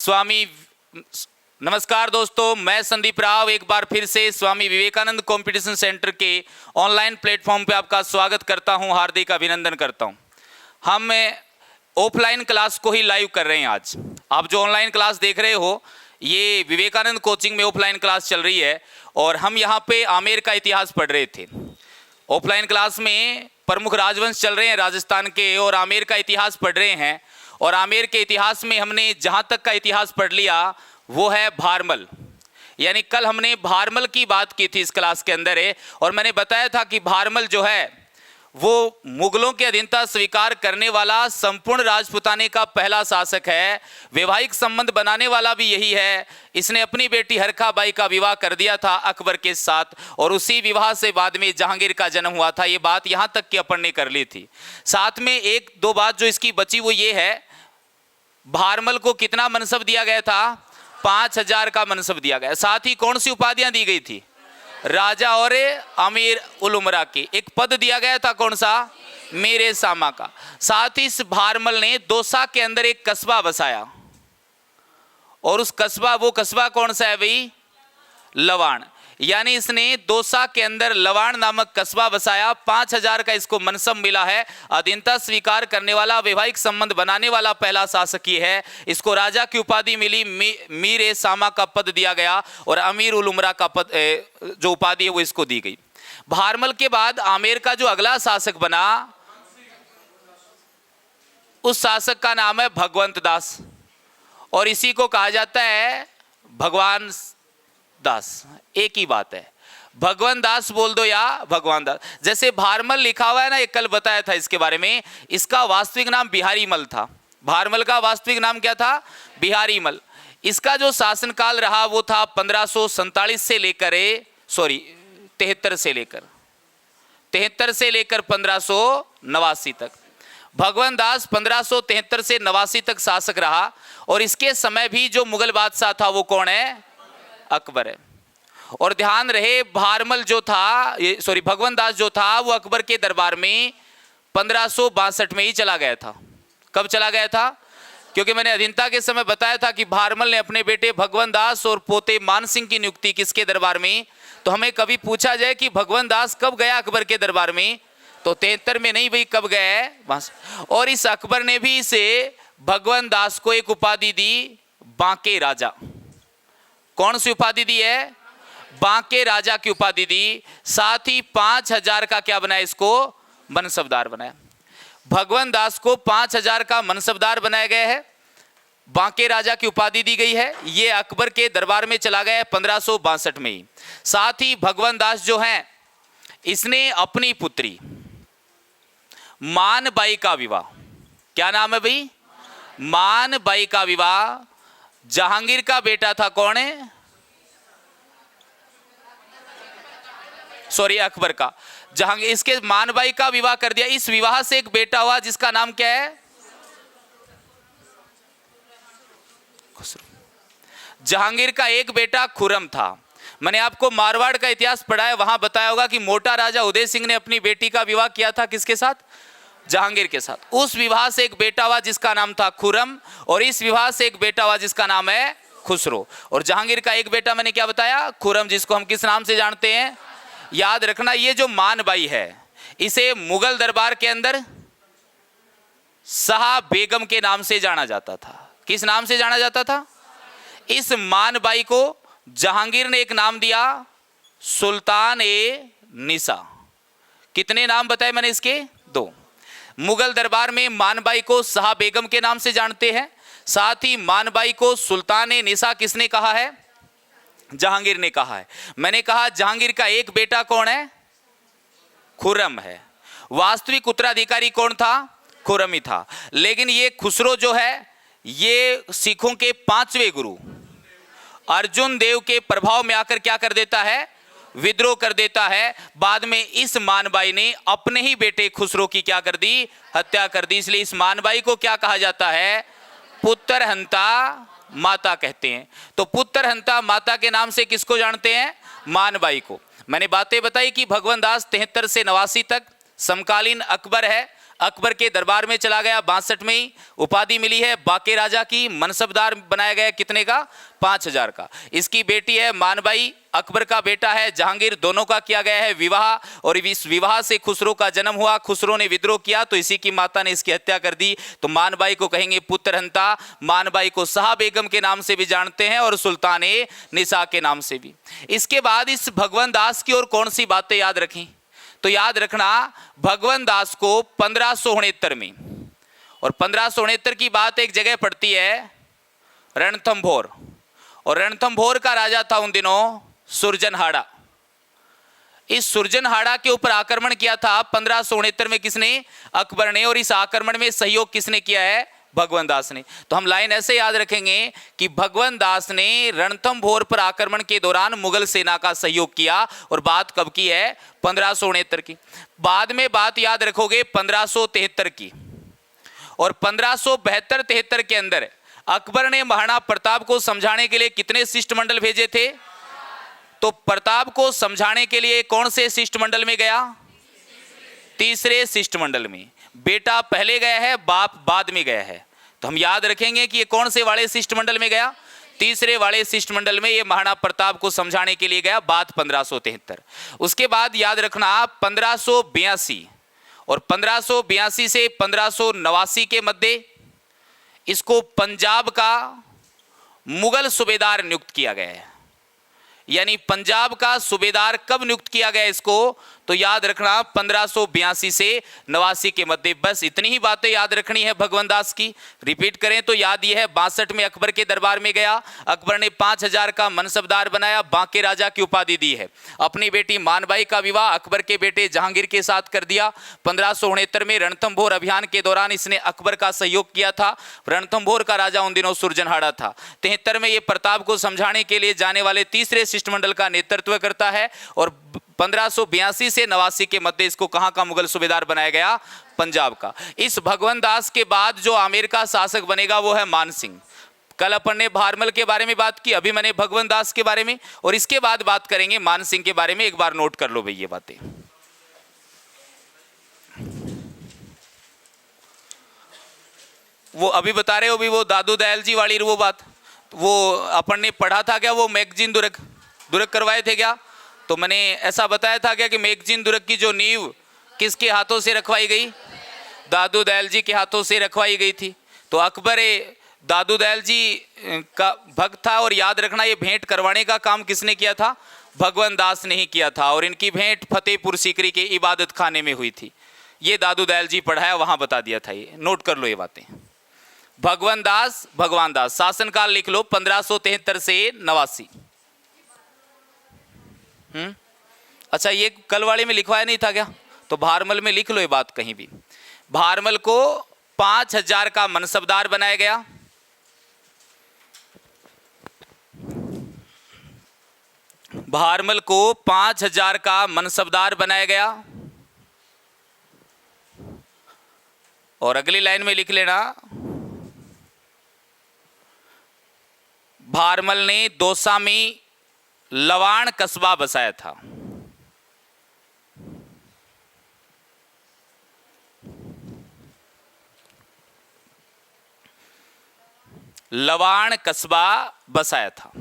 स्वामी नमस्कार दोस्तों, मैं संदीप राव एक बार फिर से स्वामी विवेकानंद कंपटीशन सेंटर के ऑनलाइन प्लेटफॉर्म पे आपका स्वागत करता हूं, हार्दिक अभिनंदन करता हूं। हम ऑफलाइन क्लास को ही लाइव कर रहे हैं। आज आप जो ऑनलाइन क्लास देख रहे हो ये विवेकानंद कोचिंग में ऑफलाइन क्लास चल रही है और हम यहाँ पे आमेर का इतिहास पढ़ रहे थे। ऑफलाइन क्लास में प्रमुख राजवंश चल रहे हैं राजस्थान के और आमेर का इतिहास पढ़ रहे हैं। और आमेर के इतिहास में हमने जहाँ तक का इतिहास पढ़ लिया वो है भारमल, यानी कल हमने भारमल की बात की थी इस क्लास के अंदर है। और मैंने बताया था कि भारमल जो है वो मुगलों की अधीनता स्वीकार करने वाला संपूर्ण राजपुताने का पहला शासक है। वैवाहिक संबंध बनाने वाला भी यही है। इसने अपनी बेटी हरखा बाई का विवाह कर दिया था अकबर के साथ और उसी विवाह से बाद में जहांगीर का जन्म हुआ था। ये बात यहाँ तक कि अपन ने कर ली थी। साथ में एक दो बात जो इसकी बची वो ये है, भारमल को कितना मनसब दिया गया था? 5000 का मनसब दिया गया। साथ ही कौन सी उपाधियां दी गई थी? राजा और अमीर उल उमरा की एक पद दिया गया था, कौन सा? मेरे सामा का। साथ ही इस भारमल ने दौसा के अंदर एक कस्बा बसाया और उस कस्बा, वो कस्बा कौन सा है भाई? लवाण। यानी इसने दौसा के अंदर लवाण नामक कस्बा बसाया। 5000 का इसको मनसब मिला है। अधीनता स्वीकार करने वाला, वैवाहिक संबंध बनाने वाला पहला शासक ये है। इसको राजा की उपाधि मिली, मीर ए सामा का पद दिया गया और अमीर उल उमरा का पद जो उपाधि है वो इसको दी गई। भारमल के बाद आमेर का जो अगला शासक बना उस शासक का नाम है भगवंत दास और इसी को कहा जाता है भगवान दास। एक ही बात है, भगवान दास बोल दो या भगवान दास। जैसे भारमल लिखा हुआ है ना, एक कल बताया था इसके बारे में। इसका वास्तविक नाम बिहारी मल था। भारमल का वास्तविक नाम क्या था? बिहारी मल। इसका जो शासनकाल रहा वो था 1547 से लेकर 73 से लेकर 1589 तक। भगवान दास 1573 से 89 तक शासक रहा और इसके समय भी जो मुगल बादशाह था वो कौन है? अकबर है। और ध्यान रहे, भारमल जो था भगवान दास जो था वो अकबर के दरबार में 1562 में ही चला गया था। कब चला गया था? क्योंकि मैंने अधीनता के समय बताया था कि भारमल ने अपने बेटे भगवान दास और पोते मान सिंह की नियुक्ति किसके दरबार में? तो हमें कभी पूछा जाए कि भगवान दास कब गया अकबर के दरबार में, तो 73 में नहीं भाई, कब गया है वहां। और इस अकबर ने भी इसे भगवान दास को एक उपाधि दी, बांके राजा। कौन सी उपाधि दी है? बांके राजा की उपाधि दी। साथ ही 5000 का क्या बनाया? इसको मनसबदार बनाया। भगवान दास को 5000 का मनसबदार बनाया गया है, बांके राजा की उपाधि दी गई है। ये अकबर के दरबार में चला गया है 1562 में ही। साथ ही भगवान दास जो है इसने अपनी पुत्री मानबाई का विवाह, क्या नाम है भाई? मानबाई का विवाह जहांगीर का बेटा था, कौन है? अकबर का। जहांगीर इसके मानबाई का विवाह कर दिया। इस विवाह से एक बेटा हुआ जिसका नाम क्या है? खुसरो। जहांगीर का एक बेटा खुरम था। मैंने आपको मारवाड़ का इतिहास पढ़ा है, वहां बताया होगा कि मोटा राजा उदय सिंह ने अपनी बेटी का विवाह किया था किसके साथ? जहांगीर के साथ। उस विवाह से एक बेटा हुआ जिसका नाम था खुरम और इस विवाह से एक बेटा हुआ जिसका नाम है खुसरो। और जहांगीर का एक बेटा मैंने क्या बताया? खुरम, जिसको हम किस नाम से जानते हैं? याद रखना, ये जो मानबाई है इसे मुगल दरबार के अंदर शाह बेगम के नाम से जाना जाता था। किस नाम से जाना जाता था? इस मानबाई को जहांगीर ने एक नाम दिया, सुल्तान ए निसा। कितने नाम बताए मैंने इसके? 2। मुगल दरबार में मानबाई को शाह बेगम के नाम से जानते हैं। साथ ही मानबाई को सुल्तान ए निसा किसने कहा है? जहांगीर ने कहा है। मैंने कहा जहांगीर का एक बेटा कौन है? खुरम है। वास्तविक उत्तराधिकारी कौन था? खुरम ही था। लेकिन ये खुसरो जो है ये सिखों के 5वें गुरु अर्जुन देव के प्रभाव में आकर क्या कर देता है? विद्रोह कर देता है। बाद में इस मानबाई ने अपने ही बेटे खुसरो की क्या कर दी? हत्या कर दी। इसलिए इस मानबाई को क्या कहा जाता है? पुत्र हंता माता कहते हैं। तो पुत्र हंता माता के नाम से किसको जानते हैं? मानबाई को। मैंने बातें बताई कि भगवान दास 73 से 89 तक समकालीन अकबर है। अकबर के दरबार में चला गया, 62 में ही उपाधि मिली है बाके राजा की, मनसबदार बनाया गया कितने का, 5000 का। इसकी बेटी है मानबाई, अकबर का बेटा है जहांगीर, दोनों का किया गया है विवाह, और इस विवाह से खुसरो का जन्म हुआ। खुसरो ने विद्रोह किया तो इसी की माता ने इसकी हत्या कर दी, तो मानबाई को कहेंगे पुत्रहंता। मानबाई को शाह बेगम के नाम से भी जानते हैं और सुल्तान निसा के नाम से भी। इसके बाद इस भगवान दास की और कौन सी बातें याद रखें, तो याद रखना भगवान दास को 1569 में, और 1569 की बात एक जगह पड़ती है रणथंभौर, और रणथंभौर का राजा था उन दिनों सुरजनहाड़ा। इस सुरजनहाड़ा के ऊपर आक्रमण किया था 1569 में किसने, अकबर ने, और इस आक्रमण में सहयोग किसने किया है, भगवान दास ने। तो हम लाइन ऐसे याद रखेंगे कि भगवान दास ने रणथंभौर पर आक्रमण के दौरान मुगल सेना का सहयोग किया, और बात कब की है, 1569 की। बाद में बात याद रखोगे 1573 की, और 1572-73 के अंदर अकबर ने महाराणा प्रताप को समझाने के लिए कितने शिष्टमंडल भेजे थे, तो प्रताप को समझाने के लिए कौन से शिष्टमंडल में गया, तीसरे शिष्टमंडल में। बेटा पहले गया है, बाप बाद में गया है, तो हम याद रखेंगे कि ये कौन से वाले शिष्टमंडल में गया, तीसरे वाले शिष्टमंडल में ये महाराणा प्रताप को समझाने के लिए गया, बात 1573। उसके बाद याद रखना 1582, और 1582 से 1589 के मध्य इसको पंजाब का मुगल सूबेदार नियुक्त किया गया है। यानी पंजाब का सूबेदार कब नियुक्त किया गया इसको, तो याद रखना 1582 से 89 के मध्य। बस इतनी ही बातें याद रखनी है भगवान दास की। रिपीट करें तो याद यह है 62 में अकबर के दरबार में गया, अकबर ने 5000 का मनसबदार बनाया, बांके राजा की उपाधि दी है। अपनी बेटी मानबाई का विवाह अकबर के बेटे जहांगीर के साथ कर दिया। 1569 में रणथंभौर अभियान के दौरान इसने अकबर का सहयोग किया था। रणथंभौर का राजा उन दिनों सुरजनहाड़ा था। 73 में ये प्रताप को समझाने के लिए जाने वाले तीसरे शिष्टमंडल का नेतृत्व करता है, और 1582 से 89 के मध्य इसको कहां का मुगल सूबेदार बनाया गया, पंजाब का। इस भगवान दास के बाद जो आमेर का शासक बनेगा वो है मान सिंह। कल अपन ने भारमल के बारे में बात की, अभी मैंने भगवान दास के बारे में, और इसके बाद बात करेंगे मान सिंह के बारे में। एक बार नोट कर लो भाई ये बातें। वो अभी बता रहे हो भी, वो दादू दयाल जी वाली वो बात, वो अपन ने पढ़ा था क्या, वो मैगजीन दुरक करवाए थे क्या, तो मैंने ऐसा बताया था क्या कि मैगजीन दुरक की जो नींव किसके हाथों से रखवाई गई, दादू दयाल जी के हाथों से रखवाई गई थी। तो अकबर दादू दयाल जी का भक्त था, और याद रखना ये भेंट करवाने का काम किसने किया था, भगवान दास ने ही किया था, और इनकी भेंट फतेहपुर सीकरी के इबादत खाने में हुई थी। ये दादू दयाल जी पढ़ाया, वहां बता दिया था। ये नोट कर लो ये बातें। भगवान दास शासनकाल लिख लो 1573 से 89। अच्छा, ये कल वाले में लिखवाया नहीं था क्या, तो भारमल में लिख लो ये बात कहीं भी। भारमल को 5000 का मनसबदार बनाया गया। भारमल को 5000 का मनसबदार बनाया गया, और अगली लाइन में लिख लेना, भारमल ने दौसा में लवाण कस्बा बसाया था। लवाण कस्बा बसाया था।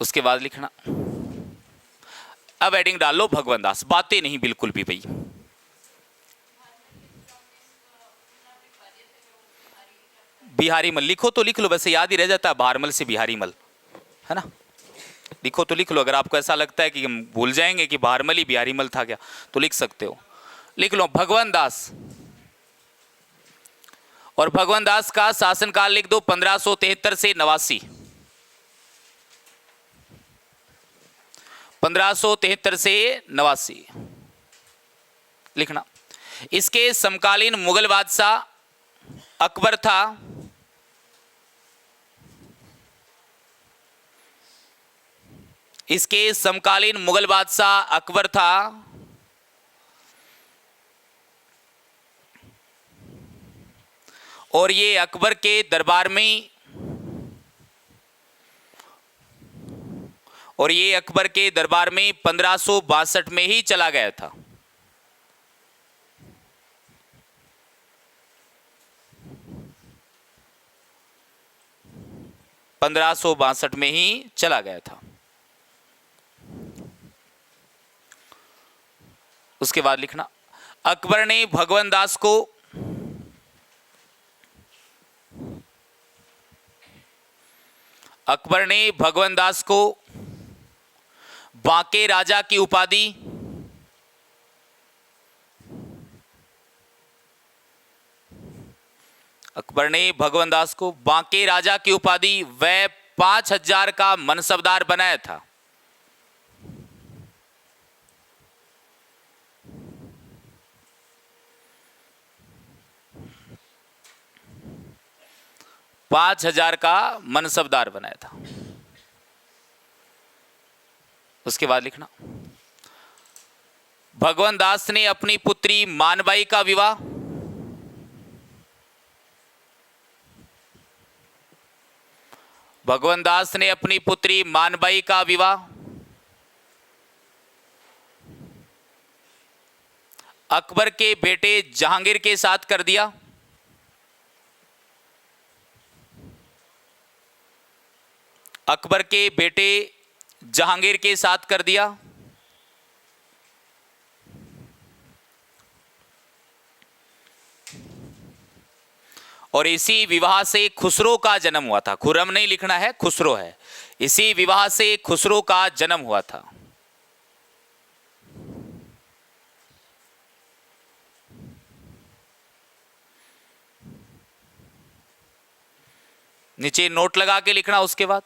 उसके बाद लिखना, अब एडिंग डाल लो भगवान दास, बातें नहीं बिल्कुल भी भाई। बिहारी मल लिखो तो लिख लो, वैसे याद ही रह जाता है भारमल से बिहारी मल, है ना। लिखो तो लिख लो, अगर आपको ऐसा लगता है कि हम भूल जाएंगे कि भारमल ही बिहारी मल था क्या, तो लिख सकते हो। लिख लो भगवान दास, और भगवान दास का शासनकाल लिख दो 1573 से 89। 1573 से 89 लिखना। इसके समकालीन मुगल बादशाह अकबर था। इसके समकालीन मुगल बादशाह अकबर था, और ये अकबर के दरबार में और ये अकबर के दरबार में 1562 में ही चला गया था। पंद्रह सौ बासठ में ही चला गया था। उसके बाद लिखना, अकबर ने भगवान दास को बांके राजा की उपाधि बांके राजा की उपाधि व 5000 का मनसबदार बनाया था। पांच हजार का मनसबदार बनाया था। उसके बाद लिखना, भगवान दास ने अपनी पुत्री मानबाई का विवाह अकबर के बेटे जहांगीर के साथ कर दिया। और इसी विवाह से खुसरो का जन्म हुआ था। खुर्रम नहीं लिखना है, खुसरो है। इसी विवाह से खुसरो का जन्म हुआ था। नीचे नोट लगा के लिखना। उसके बाद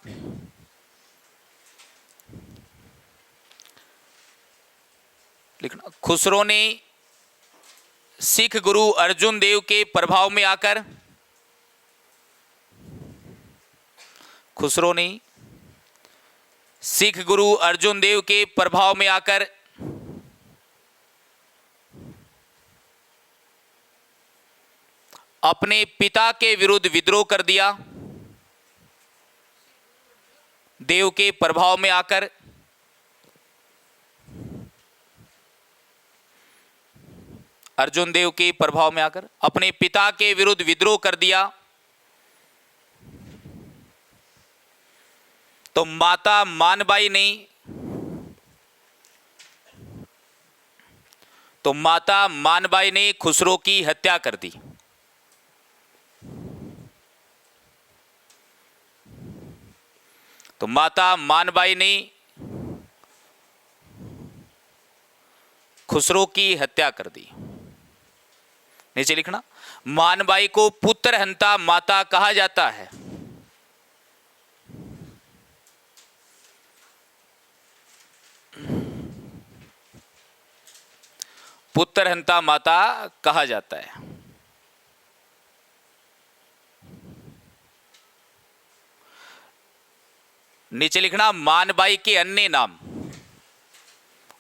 लिखना, खुसरो ने सिख गुरु अर्जुन देव के प्रभाव में आकर अपने पिता के विरुद्ध विद्रोह कर दिया। देव के प्रभाव में आकर अर्जुन देव के प्रभाव में आकर अपने पिता के विरुद्ध विद्रोह कर दिया। तो माता मानबाई ने खुसरो की हत्या कर दी। तो माता मानबाई ने खुसरो की हत्या कर दी। नीचे लिखना, मानबाई को पुत्रहंता माता कहा जाता है। पुत्रहंता माता कहा जाता है। नीचे लिखना, मानबाई के अन्य नाम,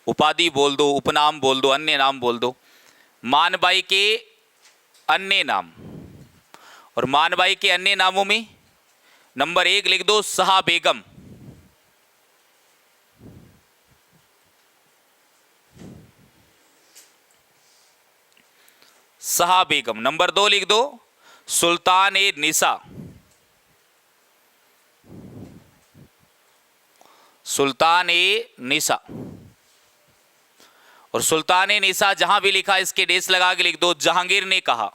उपाधि बोल दो, उपनाम बोल दो, अन्य नाम बोल दो। मानबाई के अन्य नाम, और मानबाई के अन्य नामों में नंबर 1 लिख दो, शाह बेगम। शाह बेगम। नंबर 2 लिख दो, सुल्तान ए निसा। सुल्तान ए निसा। और सुल्तान ए निसा जहां भी लिखा इसके डेस लगा के लिख दो, जहांगीर ने कहा।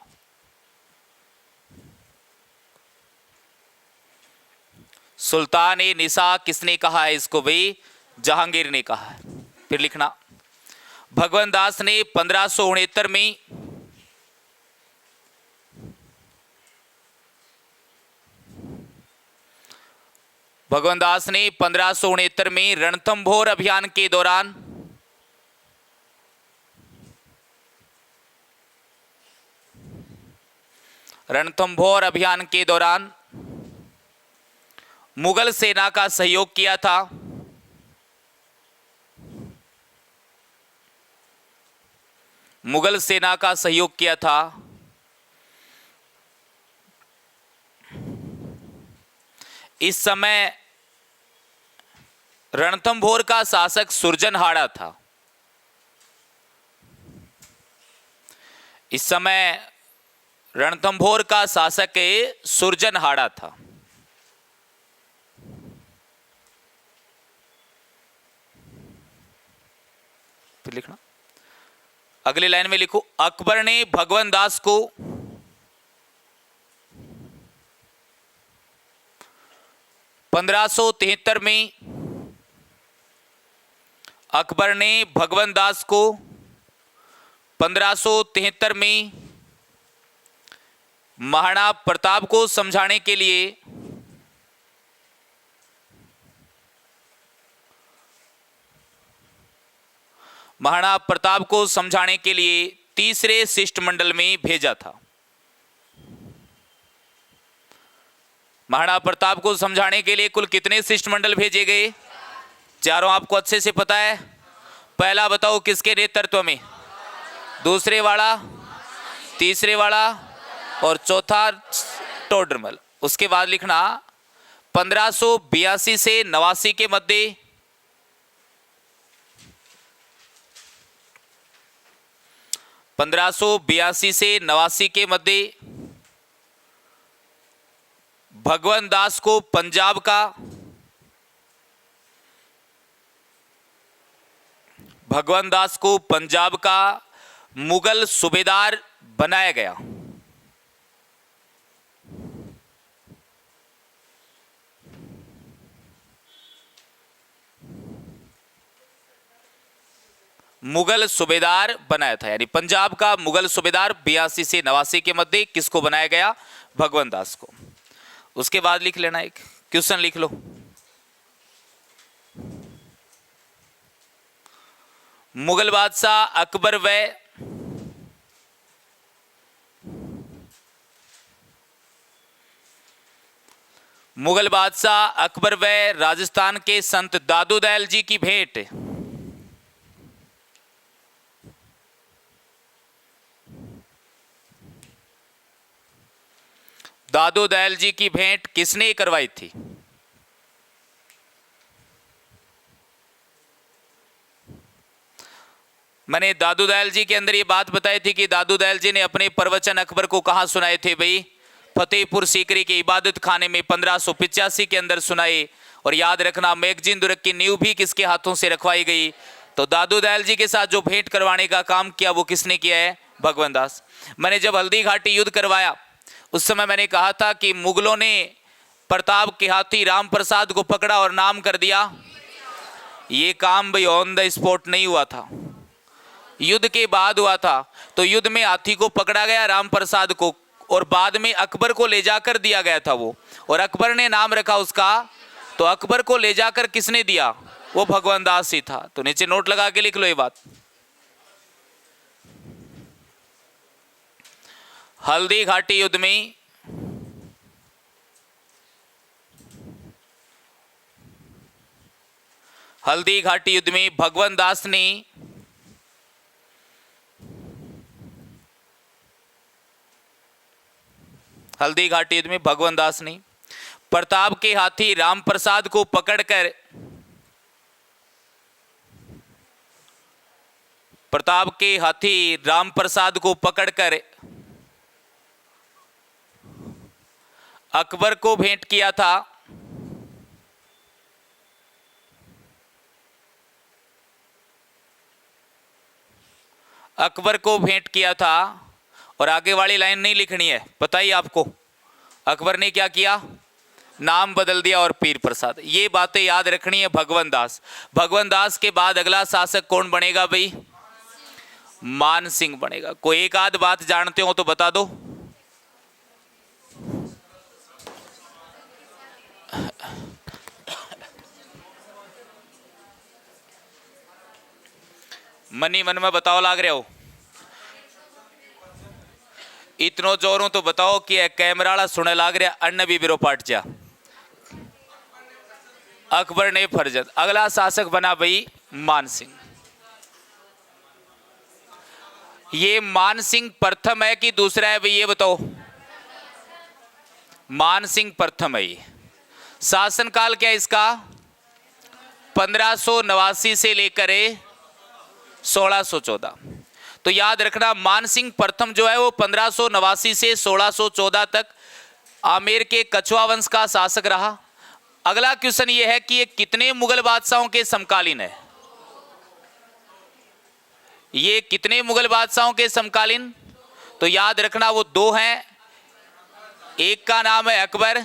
सुल्तान ए निसा किसने कहा है इसको भाई? जहांगीर ने कहा है। फिर लिखना, भगवान दास ने 1569 में रणथंभौर अभियान के दौरान मुगल सेना का सहयोग किया था। इस समय रणथंभौर का शासक सुरजनहाड़ा था। इस समय रणथंभौर का शासक सुरजनहाड़ा था। फिर लिखना, अगली लाइन में लिखो, अकबर ने भगवंत दास को 1573 में, अकबर ने भगवंत दास को 1573 में महाराणा प्रताप को समझाने के लिए महाराणा प्रताप को समझाने के लिए तीसरे शिष्टमंडल में भेजा था। महाराणा प्रताप को समझाने के लिए कुल कितने शिष्टमंडल भेजे गए? चारों आपको अच्छे से पता है। पहला बताओ किसके नेतृत्व में, दूसरे वाला, तीसरे वाला और चौथा टोडरमल। उसके बाद लिखना 1582 से 89 के मध्य 1582 से 89 के मध्य भगवंत दास को पंजाब का, भगवंत दास को पंजाब का मुगल सूबेदार बनाया गया। मुगल सूबेदार बनाया था, यानी पंजाब का मुगल सूबेदार 82 से 89 के मध्य किसको बनाया गया? भगवंत दास को। उसके बाद लिख लेना, एक क्वेश्चन लिख लो, मुगल बादशाह अकबर व मुगल बादशाह अकबर व राजस्थान के संत दादू दयाल जी की भेंट दादू दयाल जी की भेंट किसने करवाई थी? मैंने दादू दयाल जी के अंदर ये बात बताई थी कि दादू दयाल जी ने अपने प्रवचन अकबर को कहां सुनाए थे भाई? फतेहपुर सीकरी के इबादत खाने में 1585 के अंदर सुनाए। और याद रखना, मैगजीन दुर्ग की नींव भी किसके हाथों से रखवाई गई? तो दादू दयाल जी के साथ जो भेंट करवाने का काम किया वो किसने किया है? भगवंत दास। मैंने जब हल्दी घाटी युद्ध करवाया उस समय मैंने कहा था कि मुगलों ने प्रताप के हाथी राम प्रसाद को पकड़ा और नाम कर दिया। ये काम भाई ऑन द स्पॉट नहीं हुआ था, युद्ध के बाद हुआ था। तो युद्ध में हाथी को पकड़ा गया राम प्रसाद को, और बाद में अकबर को ले जाकर दिया गया था वो, और अकबर ने नाम रखा उसका। तो अकबर को ले जाकर किसने दिया? वो भगवंत दास ही था। तो नीचे नोट लगा के लिख लो ये बात। हल्दी घाटी युद्ध में हल्दी घाटी युद्ध में भगवंत दास ने हल्दी घाटी युद्ध में भगवंत दास ने प्रताप के हाथी राम प्रसाद को पकड़कर प्रताप के हाथी राम प्रसाद को पकड़कर अकबर को भेंट किया था। अकबर को भेंट किया था। और आगे वाली लाइन नहीं लिखनी है, पता ही आपको। अकबर ने क्या किया? नाम बदल दिया और पीर प्रसाद। ये बातें याद रखनी है। भगवंत दास, भगवंत दास के बाद अगला शासक कौन बनेगा भाई? मान सिंह बनेगा। कोई एक आध बात जानते हो तो बता दो। मनी मन में बताओ लाग रहे हो, इतनो जोरों तो बताओ कि कैमरा वाला सुने लाग रहा। अन्न भी बिरो पाट जा। अकबर ने फरजत। अगला शासक बना भाई मान सिंह। ये मान सिंह प्रथम है कि दूसरा है भाई? ये बताओ। मान सिंह प्रथम है। ये शासन काल क्या है इसका? 1589 से लेकर 1614। तो याद रखना मानसिंह प्रथम जो है वो 1589 से 1614 तक आमेर के कछवा वंश का शासक रहा। अगला क्वेश्चन ये है कि ये कितने मुगल बादशाहों के समकालीन है? ये कितने मुगल बादशाहों के समकालीन? तो याद रखना वो दो हैं, एक का नाम है अकबर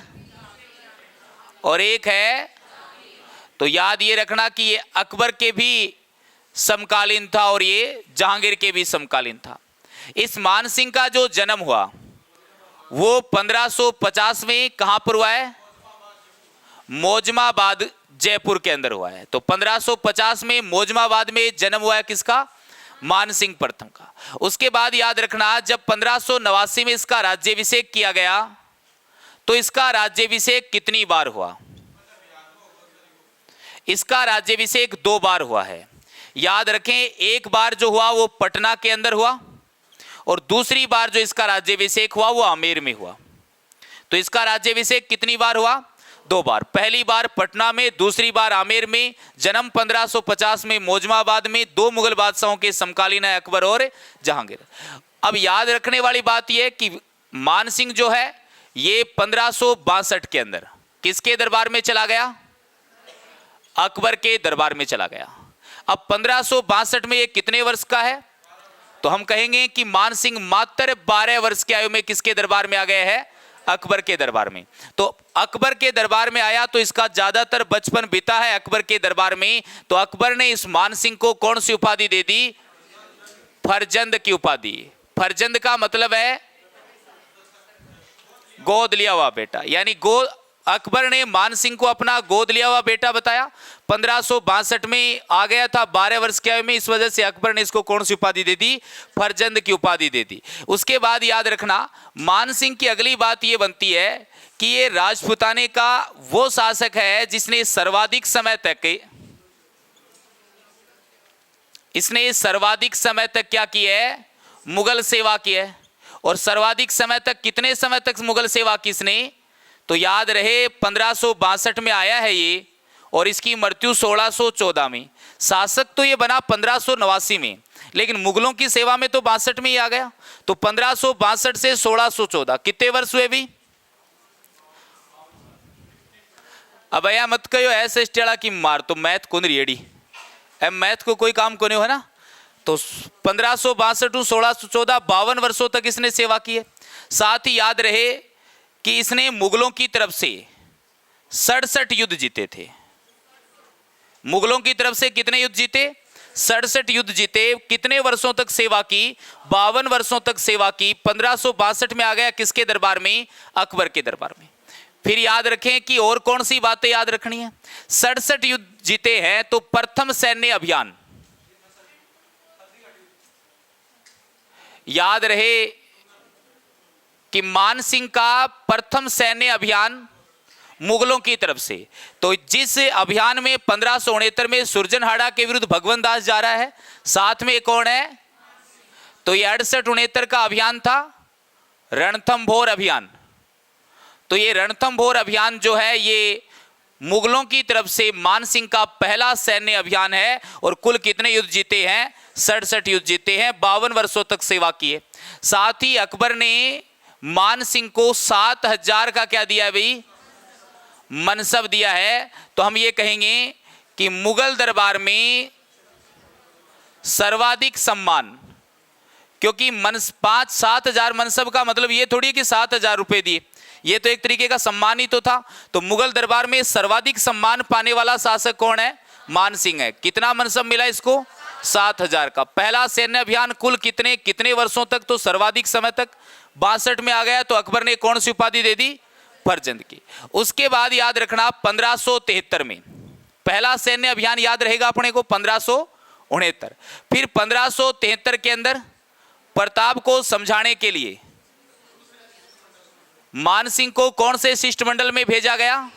और एक है, तो याद ये रखना कि ये अकबर के भी समकालीन था और ये जहांगीर के भी समकालीन था। इस मानसिंह का जो जन्म हुआ वो 1550 में कहां पर हुआ है? मौजमाबाद जयपुर के अंदर हुआ है। तो 1550 में मौजमाबाद में जन्म हुआ है किसका? मानसिंह प्रथम का। उसके बाद याद रखना जब 1589 में इसका राज्याभिषेक किया गया तो इसका राज्याभिषेक कितनी बार हुआ? इसका राज्याभिषेक 2 बार हुआ है। याद रखें, एक बार जो हुआ वो पटना के अंदर हुआ और दूसरी बार जो इसका राज्याभिषेक हुआ वो आमेर में हुआ। तो इसका राज्याभिषेक कितनी बार हुआ? 2 बार। पहली बार पटना में, दूसरी बार आमेर में। जन्म 1550 में मौजमाबाद में। 2 मुगल बादशाहों के समकालीन है, अकबर और जहांगीर। अब याद रखने वाली बात यह कि मानसिंह जो है ये 1562 के अंदर किसके दरबार में चला गया? अकबर के दरबार में चला गया। अब 1562 में ये कितने वर्ष का है? तो हम कहेंगे कि मानसिंह मात्र 12 वर्ष की आयु में किसके दरबार में आ गया है? अकबर के दरबार में। तो अकबर के दरबार में आया तो इसका ज्यादातर बचपन बीता है अकबर के दरबार में। तो अकबर ने इस मानसिंह को कौन सी उपाधि दे दी? फरजंद की उपाधि। फरजंद का मतलब है गोद लिया हुआ बेटा, यानी अकबर ने मानसिंह को अपना गोद लिया हुआ बेटा बताया। 1562 में आ गया था 12 वर्ष की आयु में, इस वजह से अकबर ने इसको कौन सी उपाधि दे दी? फरजंद की उपाधि दे दी। उसके बाद याद रखना मानसिंह की अगली बात ये बनती है कि ये राजपूताने का वो शासक है जिसने सर्वाधिक समय तक क्या की है? मुगल सेवा की है। और सर्वाधिक समय तक कितने समय तक मुगल सेवा की इसने? तो याद रहे 1562 में आया है ये और इसकी मृत्यु 1614 में। शासक तो ये बना 1589 में, लेकिन मुगलों की सेवा में तो 62 में ही आ गया। तो 1562 से 1614 कितने वर्ष हुए भी? अब या मत कहो ऐसे स्टेड़ा की मार तो मैथ कौन रेडी है, मैथ को कोई काम को नहीं है ना। तो 1562 1614 52 वर्षों तक इसने सेवा की है। साथ ही याद रहे कि इसने मुगलों की तरफ से 67 युद्ध जीते थे। मुगलों की तरफ से कितने युद्ध जीते? 67 युद्ध जीते। कितने वर्षों तक सेवा की? 52 वर्षों तक सेवा की। 1562 में आ गया किसके दरबार में? अकबर के दरबार में। फिर याद रखें कि और कौन सी बातें याद रखनी है? 67 युद्ध जीते हैं तो प्रथम सैन्य अभियान याद रहे कि मानसिंह का प्रथम सैन्य अभियान मुगलों की तरफ से, तो जिस अभियान में 1569 में सुरजनहाड़ा के विरुद्ध भगवंत दास जा रहा है, साथ में कौन है? तो ये 68-69 का अभियान था रणथंभौर अभियान। तो ये रणथंभौर अभियान जो है ये मुगलों की तरफ से मानसिंह का पहला सैन्य अभियान है। और कुल कितने युद्ध जीते हैं? 67 युद्ध जीते हैं, 52 वर्षों तक सेवा की है। साथ ही अकबर ने मानसिंह को 7000 का क्या दिया भाई? मनसब दिया है। तो हम ये कहेंगे कि मुगल दरबार में सर्वाधिक सम्मान, क्योंकि 5-7 मनसब का मतलब ये थोड़ी है कि 7000 रुपए दिए, ये तो एक तरीके का सम्मान ही तो था। तो मुगल दरबार में सर्वाधिक सम्मान पाने वाला शासक कौन है? मानसिंह है। कितना मनसब मिला इसको? 7000 का। पहला सैन्य अभियान कुल कितने वर्षों तक? तो सर्वाधिक समय तक 62 में आ गया। तो अकबर ने कौन सी उपाधि दे दी? फरजंद की। उसके बाद याद रखना 1573 में पहला सैन्य अभियान याद रहेगा अपने को 1569। फिर 1573 के अंदर प्रताप को समझाने के लिए मानसिंह को कौन से शिष्टमंडल में भेजा गया?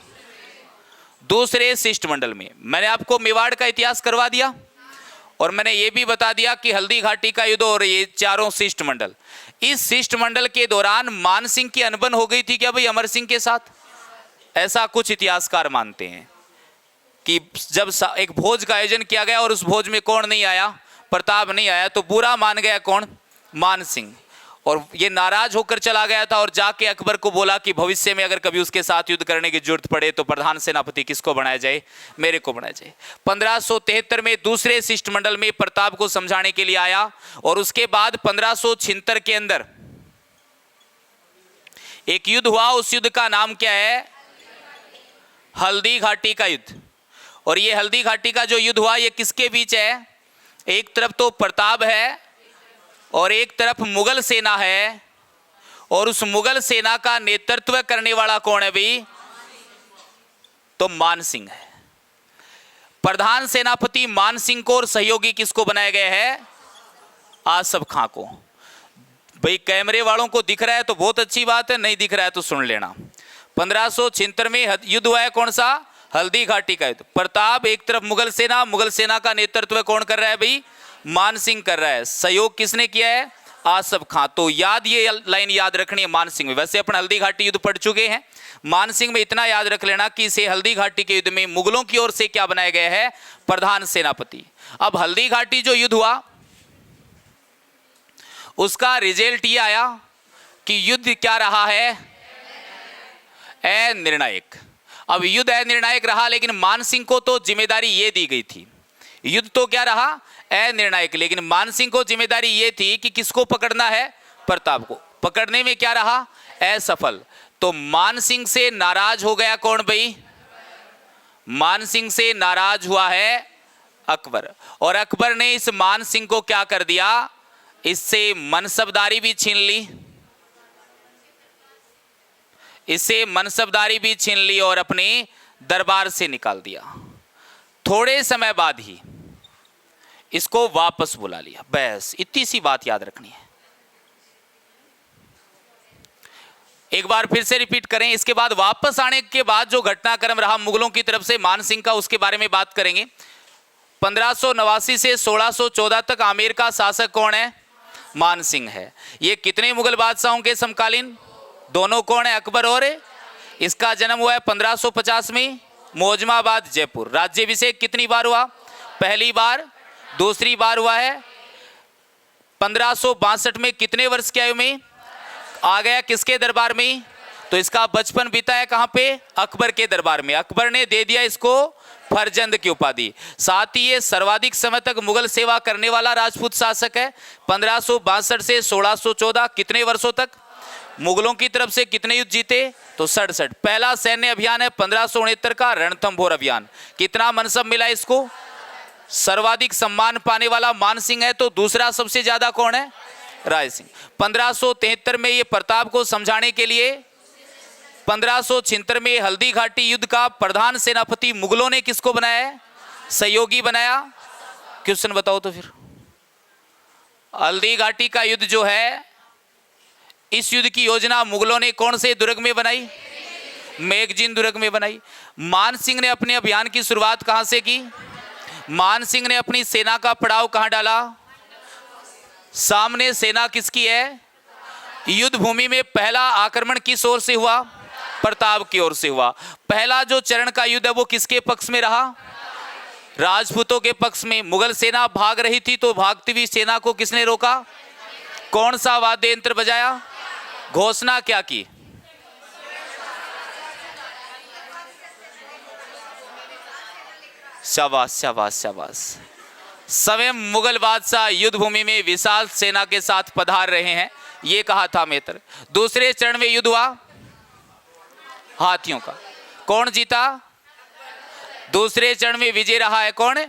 दूसरे शिष्टमंडल में। मैंने आपको मेवाड़ का इतिहास करवा दिया और मैंने ये भी बता दिया कि हल्दी घाटी का युद्ध और ये चारों शिष्टमंडल, इस शिष्टमंडल के दौरान मानसिंह की अनबन हो गई थी क्या भाई अमर सिंह के साथ? ऐसा कुछ इतिहासकार मानते हैं कि जब एक भोज का आयोजन किया गया और उस भोज में कौन नहीं आया, प्रताप नहीं आया, तो बुरा मान गया कौन, मान सिंह, और ये नाराज होकर चला गया था और जाके अकबर को बोला कि भविष्य में अगर कभी उसके साथ युद्ध करने की जरूरत पड़े तो प्रधान सेनापति किसको बनाया जाए, मेरे को बनाया जाए। 1573 में दूसरे शिष्टमंडल में प्रताप को समझाने के लिए आया और उसके बाद 1576 के अंदर एक युद्ध हुआ। उस युद्ध का नाम क्या है, हल्दी घाटी का युद्ध। और ये हल्दी घाटी का जो युद्ध हुआ ये किसके बीच है, एक तरफ तो प्रताप है और एक तरफ मुगल सेना है, और उस मुगल सेना का नेतृत्व करने वाला कौन है भाई, तो मान सिंह है। प्रधान सेनापति मान सिंह को और सहयोगी किसको बनाया गया है, आसफ खां को। भाई कैमरे वालों को दिख रहा है तो बहुत अच्छी बात है, नहीं दिख रहा है तो सुन लेना। 1576 में युद्ध हुआ है, कौन सा, हल्दी घाटी का युद्ध। प्रताप एक तरफ मुगल सेना का नेतृत्व कौन कर रहा है भाई, मान सिंह कर रहा है। सहयोग किसने किया है, आसफ खां। तो याद, ये लाइन याद रखनी है मान सिंह में। वैसे अपन हल्दी घाटी युद्ध पढ़ चुके हैं, मान सिंह में इतना याद रख लेना कि इसे हल्दी घाटी के युद्ध में मुगलों की ओर से क्या बनाया गया है, प्रधान सेनापति। अब हल्दी घाटी जो युद्ध हुआ उसका रिजल्ट ये आया कि युद्ध क्या रहा है, अनिर्णायक। अब युद्ध अनिर्णायक रहा, लेकिन मान सिंह को तो जिम्मेदारी ये दी गई थी, युद्ध तो क्या रहा, अनिर्णायक, लेकिन मान सिंह को जिम्मेदारी ये थी कि किसको पकड़ना है, प्रताप को। पकड़ने में क्या रहा, असफल। तो मान सिंह से नाराज हो गया कौन भाई, मान सिंह से नाराज हुआ है अकबर, और अकबर ने इस मान सिंह को क्या कर दिया, इससे मनसबदारी भी छीन ली, इससे मनसबदारी भी छीन ली और अपने दरबार से निकाल दिया। थोड़े समय बाद ही इसको वापस बुला लिया। बस इतनी सी बात याद रखनी है। एक बार फिर से रिपीट करें। इसके बाद वापस आने के बाद जो घटनाक्रम रहा मुगलों की तरफ से मान सिंह का, उसके बारे में बात करेंगे। 1589 से 1614 तक आमेर का शासक कौन है, मान सिंह है। ये कितने मुगल बादशाहों के समकालीन, दोनों कौन है, अकबर और इसका जन्म हुआ है 1550 में मौजमाबाद जयपुर। राज्याभिषेक कितनी बार हुआ, पहली बार, दूसरी बार हुआ है 1562 में। कितने वर्ष की आयु में आ गया, किसके दरबार में, तो इसका बचपन बीता है कहां पे, अकबर के दरबार में। अकबर ने दे दिया इसको फरजंद की उपाधि। साथ ही ये सर्वाधिक समय तक मुगल सेवा करने वाला राजपूत शासक है। 1562 से 1614 कितने वर्षों तक, मुगलों की तरफ से कितने युद्ध जीते, तो 67। पहला सैन्य अभियान है 1569 का रणथंभौर अभियान। कितना मनसब मिला इसको, सर्वाधिक सम्मान पाने वाला मान सिंह है, तो दूसरा सबसे ज्यादा कौन है, राय सिंह। 1573 में ये प्रताप को समझाने के लिए 1576 में हल्दी घाटी युद्ध का प्रधान सेनापति मुगलों ने किसको बनाया है, सहयोगी बनाया। क्वेश्चन बताओ तो फिर, हल्दी घाटी का युद्ध जो है, इस युद्ध की योजना मुगलों ने कौन से दुर्ग में बनाई, मेगजीन दुर्ग में बनाई। मान सिंह ने अपने अभियान की शुरुआत कहां से की, मान सिंह ने अपनी सेना का पड़ाव कहां डाला, सामने सेना किसकी है, युद्ध भूमि में पहला आक्रमण किस ओर से हुआ, प्रताप की ओर से हुआ। पहला जो चरण का युद्ध है वो किसके पक्ष में रहा, राजपूतों के पक्ष में। मुगल सेना भाग रही थी तो भागती हुई सेना को किसने रोका, कौन सा वाद्य यंत्र बजाया, घोषणा क्या की, शाबाश शाबाश शाबाश। स्वयं मुगल बादशाह युद्ध भूमि में विशाल सेना के साथ पधार रहे हैं, ये कहा था मित्र। दूसरे चरण में युद्ध हुआ हाथियों का, कौन जीता, दूसरे चरण में विजय रहा है कौन,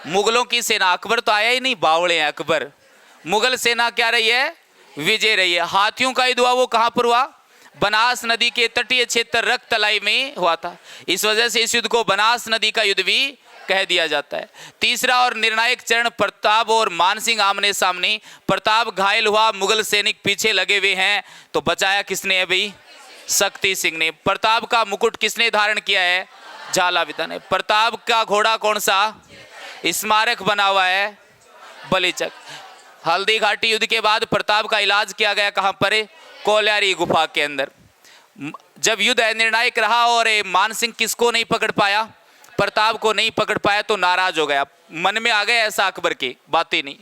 मुगलों की सेना। अकबर तो आया ही नहीं, बावड़े हैं अकबर। मुगल सेना क्या रही है, विजय रही है। हाथियों का युद्ध हुआ, वो कहां पर हुआ, बनास नदी के तटीय क्षेत्र रक्तलाई में हुआ था। इस वजह से इस युद्ध को बनास नदी का युद्ध भी कह दिया जाता है। तीसरा और निर्णायक चरण, प्रताप और मान सिंह आमने सामने। प्रताप घायल हुआ, मुगल सैनिक पीछे लगे हुए हैं, तो बचाया किसने है भाई, शक्ति सिंह ने। प्रताप का मुकुट किसने धारण किया है, झालाविदा ने। प्रताप का घोड़ा कौन सा, स्मारक बना हुआ है बलिचक। हल्दी घाटी युद्ध के बाद प्रताप का इलाज किया गया कहां पर, कोल्यारी गुफा के अंदर। जब युद्ध निर्णायक रहा और मान सिंह किसको नहीं पकड़ पाया, प्रताप को नहीं पकड़ पाया तो नाराज हो गया। मन में आ गया ऐसा अकबर के, बातें नहीं,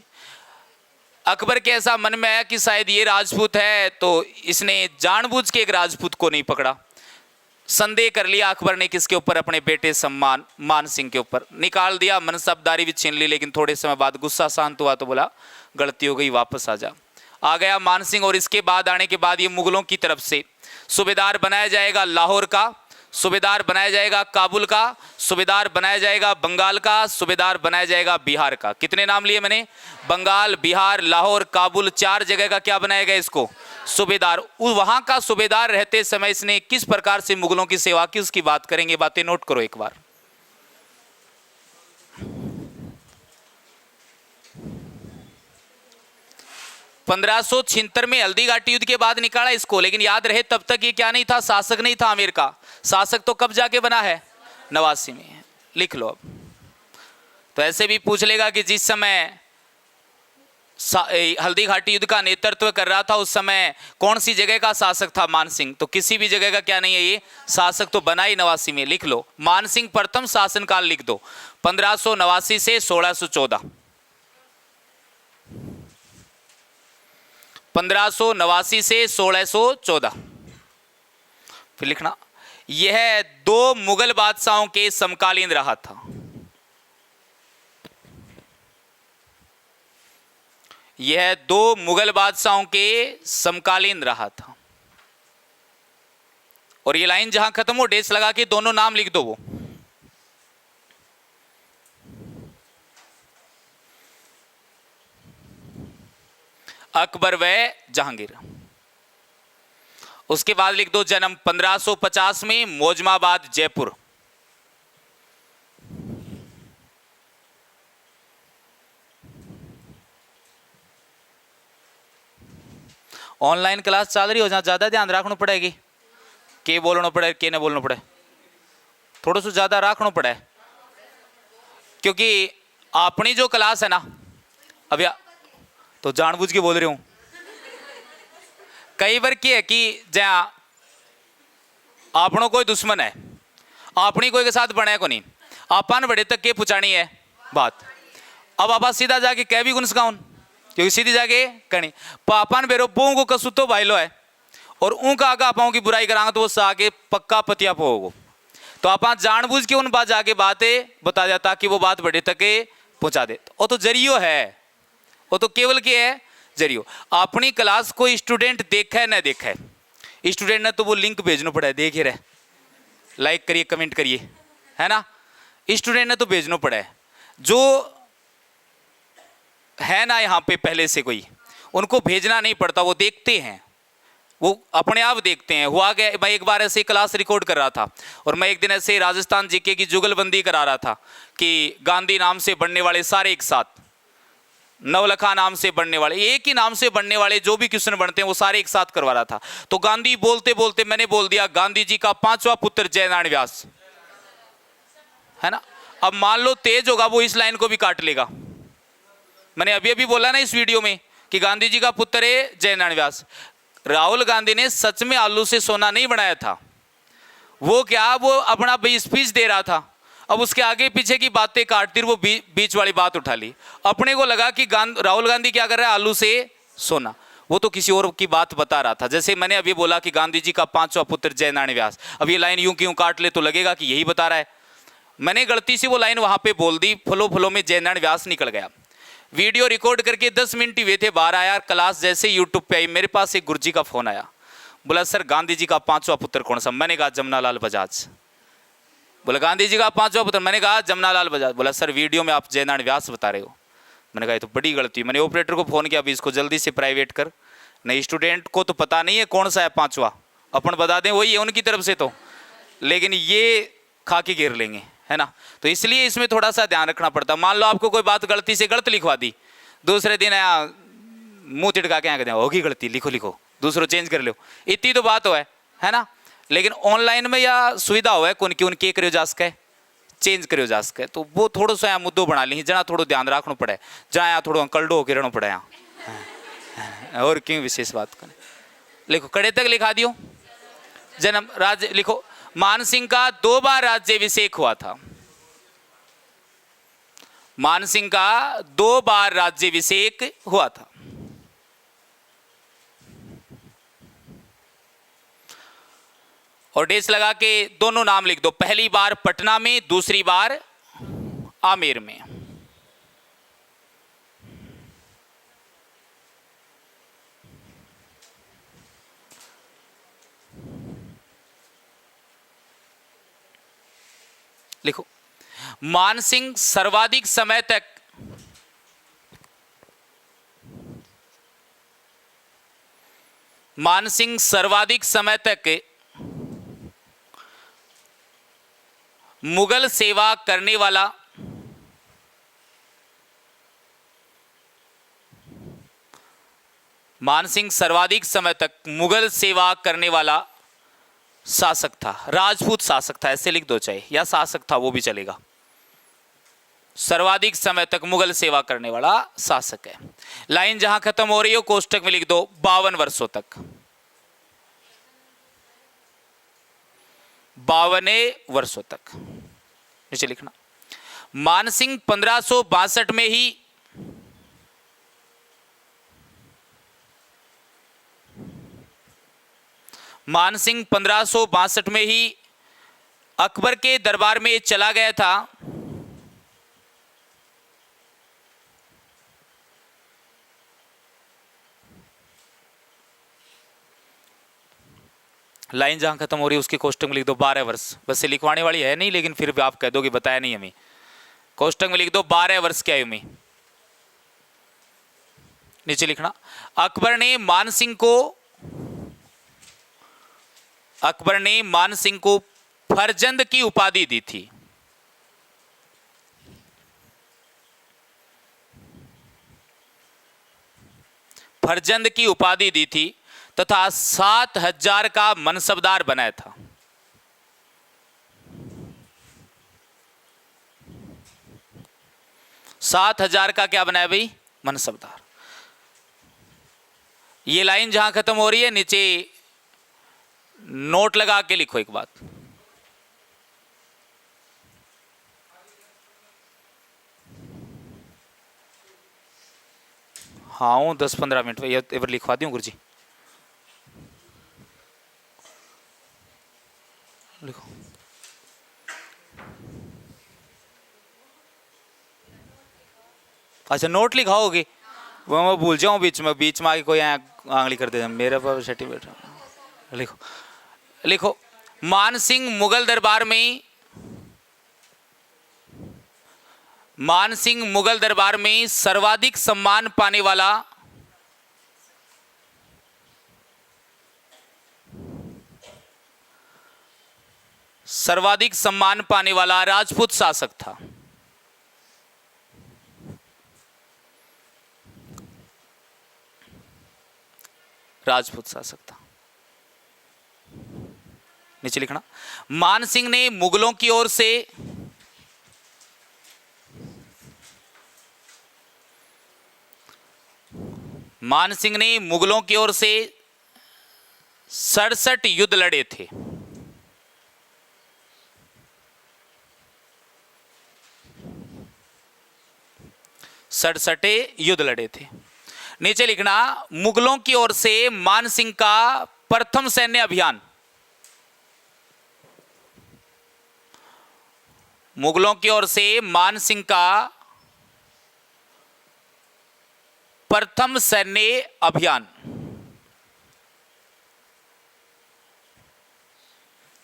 अकबर के ऐसा मन में आया कि शायद ये राजपूत है, तो इसने जानबूझ के एक राजपूत को नहीं पकड़ा। संदेह कर लिया अकबर ने किसके ऊपर, अपने बेटे सम्मान मान सिंह के ऊपर। निकाल दिया, मनसबदारी भी छीन ली, लेकिन थोड़े समय बाद गुस्सा शांत हुआ तो बोला गलती हो गई, वापस आ जा। आ गया मान सिंह, और इसके बाद आने के बाद ये मुगलों की तरफ से सूबेदार बनाया जाएगा लाहौर का, सूबेदार बनाया जाएगा काबुल का, सूबेदार बनाया जाएगा बंगाल का, सूबेदार बनाया जाएगा बिहार का। कितने नाम लिए मैंने? बंगाल, बिहार, लाहौर, काबुल, 4 जगह का क्या बनाया गया इसको? सूबेदार। वहां का सूबेदार रहते समय इसने किस प्रकार से मुगलों की सेवा की, उसकी बात करेंगे। बातें नोट करो एक बार। (1576) में हल्दी घाटी युद्ध के बाद निकाला इसको, लेकिन याद रहे तब तक ये क्या नहीं था, शासक नहीं था आमेर का। शासक तो कब जाके बना है? 89 में। लिख लो अब। तो ऐसे भी पूछ लेगा कि जिस समय हल्दी घाटी युद्ध का नेतृत्व कर रहा था उस समय कौन सी जगह का शासक था? मान सिंह। तो किसी भी जगह का क्या नहीं है, ये शासक तो बना ही 89 में। लिख लो, मान सिंह प्रथम शासनकाल लिख दो, 1589 से 1614। 1589 से 1614। फिर लिखना, यह 2 मुगल बादशाहों के समकालीन रहा था। यह 2 मुगल बादशाहों के समकालीन रहा था। और ये लाइन जहां खत्म हो डेस लगा के दोनों नाम लिख दो। वो अकबर व जहांगीर। उसके बाद लिख दो जन्म 1550 में मौजमाबाद जयपुर। ऑनलाइन क्लास चल रही हो, जहां ज्यादा ध्यान रखना पड़ेगी, के बोलना पड़े के न बोलना पड़े, थोड़ा सा ज्यादा रखना पड़े, क्योंकि अपनी जो क्लास है ना अब तो जानबूझ के बोल रही हूं। कई बार क्या है कि जहां आपनों कोई दुश्मन है, अपनी कोई के साथ बने को नहीं, आपन बड़े तक के पुचानी है बात। अब आप सीधा जाके कह भी गुन सकाउन, क्योंकि सीधी जाके कहनी पापन बेरो बो को कसु तो भाईलो है, और ऊँका आगा पाओ की बुराई करांगा तो वो आगे पक्का पतिया पोगो। तो आप जानबूझ के उन बात जाके बातें बता जाता कि वो बात बड़े तक पहुंचा दे। वो तो जरियो है, वो तो केवल क्या है, जरियो। अपनी क्लास कोई स्टूडेंट देखा है ना देखा है, स्टूडेंट ने तो वो लिंक भेजना पड़ा है, देखे रहे, लाइक करिए कमेंट करिए, है ना। स्टूडेंट ने तो भेजना पड़ा है, जो है ना यहाँ पे पहले से कोई, उनको भेजना नहीं पड़ता, वो देखते हैं, वो अपने आप देखते हैं। हुआ गया, मैं एक बार ऐसे क्लास रिकॉर्ड कर रहा था और मैं एक दिन ऐसे राजस्थान जीके की जुगलबंदी करा रहा था कि गांधी नाम से बढ़ने वाले सारे एक साथ, नवलखा नाम से बढ़ने वाले, एक ही नाम से बढ़ने वाले जो भी क्वेश्चन बनते हैं वो सारे एक साथ करवा रहा था। तो गांधी बोलते बोलते मैंने बोल दिया गांधी जी का 5वां पुत्र जयनारायण व्यास, है ना। अब मान लो तेज होगा वो इस लाइन को भी काट लेगा। मैंने अभी अभी बोला ना इस वीडियो में कि गांधी जी का पुत्र है जयनारायण व्यास। राहुल गांधी ने सच में आलू से सोना नहीं बनाया था, वो क्या वो अपना स्पीच दे रहा था, अब उसके आगे पीछे की बातें काटती वो बीच वाली बात उठा ली। अपने को लगा कि राहुल गांधी क्या कर रहा है, आलू से सोना, वो तो किसी और की बात बता रहा था। जैसे मैंने अभी बोला कि गांधी जी का 5वां पुत्र जयनारायण व्यास, अब ये लाइन यूं क्यों काट ले तो लगेगा कि यही बता रहा है। मैंने गलती से वो लाइन वहां पे बोल दी, फलो फलो में जयनारायण व्यास निकल गया। वीडियो रिकॉर्ड करके 10 मिनट ही हुए थे, बाहर आया क्लास, जैसे यूट्यूब पे आई मेरे पास एक गुरुजी का फोन आया, बोला सर गांधी जी का 5वां पुत्र कौन सा? मैंने कहा जमनालाल बजाज। बोला गांधी जी का 5वां पुत्र? मैंने कहा जमनालाल बजाज। बोला सर वीडियो में आप जयनारायण व्यास बता रहे हो। मैंने कहा ये तो बड़ी गलती। मैंने ऑपरेटर को फोन किया, अभी इसको जल्दी से प्राइवेट कर, नहीं स्टूडेंट को तो पता नहीं है कौन सा है 5वां, अपन बता दें वही है उनकी तरफ से, तो लेकिन ये खा के गिर लेंगे, है ना। तो इसलिए इसमें थोड़ा सा ध्यान रखना पड़ता। मान लो आपको कोई बात गलती से गलत लिखवा दी, दूसरे दिन आया मुंह तिड़का के कहते हैं होगी गलती, लिखो लिखो दूसरों चेंज कर लो, इतनी तो बात हो है ना। लेकिन ऑनलाइन में या सुविधा हो है कौन की उनके करो जा सके, चेंज करो जा सके, तो वो थोड़ा सा यहाँ मुद्दों बना ली, जहाँ थोड़ा ध्यान रखना पड़े, जहाँ यहाँ थोड़ा अंकलडो होकर रहना पड़े यहाँ, और क्यों विशेष बात करें। लिखो कड़े तक लिखा दियो, जन्म राज्य लिखो, मान सिंह का 2 बार राज्याभिषेक हुआ था। मानसिंह का 2 बार राज्याभिषेक हुआ था। और डेस लगा के दोनों नाम लिख दो, पहली बार पटना में, दूसरी बार आमेर में। लिखो, मानसिंह सर्वाधिक समय तक मुगल सेवा करने वाला मानसिंह सर्वाधिक समय तक मुगल सेवा करने वाला शासक था, राजपूत शासक था, ऐसे लिख दो चाहे, या शासक था वो भी चलेगा। सर्वाधिक समय तक मुगल सेवा करने वाला शासक है। लाइन जहां खत्म हो रही हो कोष्टक में लिख दो 52 वर्षों तक, 52 वर्षों तक नीचे लिखना। मानसिंह 1562 में ही मानसिंह 1562 में ही अकबर के दरबार में चला गया था। लाइन जहां खत्म हो रही है उसके कोष्टक में लिख दो 12 वर्ष। बस ये लिखवाने वाली है नहीं, लेकिन फिर भी आप कह दो कि बताया नहीं हमें। कोष्टक में लिख दो 12 वर्ष की आयु में। नीचे लिखना, अकबर ने मानसिंह को फरजंद की उपाधि दी थी। फरजंद की उपाधि दी थी तथा 7000 का मनसबदार बनाया था। सात 7000 का क्या बनाया भाई? मनसबदार। ये लाइन जहां खत्म हो रही है नीचे नोट लगा के लिखो एक बात। हाँ 10-15 मिनट एवर लिखवा दूं गुरुजी, लिखो। अच्छा नोट लिखाओगे? वो मैं भूल जाऊं बीच में आके कोई आंगली कर दे मेरे पास सर्टिफिकेट। लिखो लिखो, मानसिंह मुगल दरबार में सर्वाधिक सम्मान पाने वाला राजपूत शासक था। राजपूत शासक था। नीचे लिखना, मानसिंह ने मुगलों की ओर से मानसिंह ने मुगलों की ओर से 67 युद्ध लड़े थे। युद्ध लड़े थे। नीचे लिखना, मुगलों की ओर से मानसिंह का प्रथम सैन्य अभियान, मुगलों की ओर से मानसिंह का प्रथम सैन्य अभियान,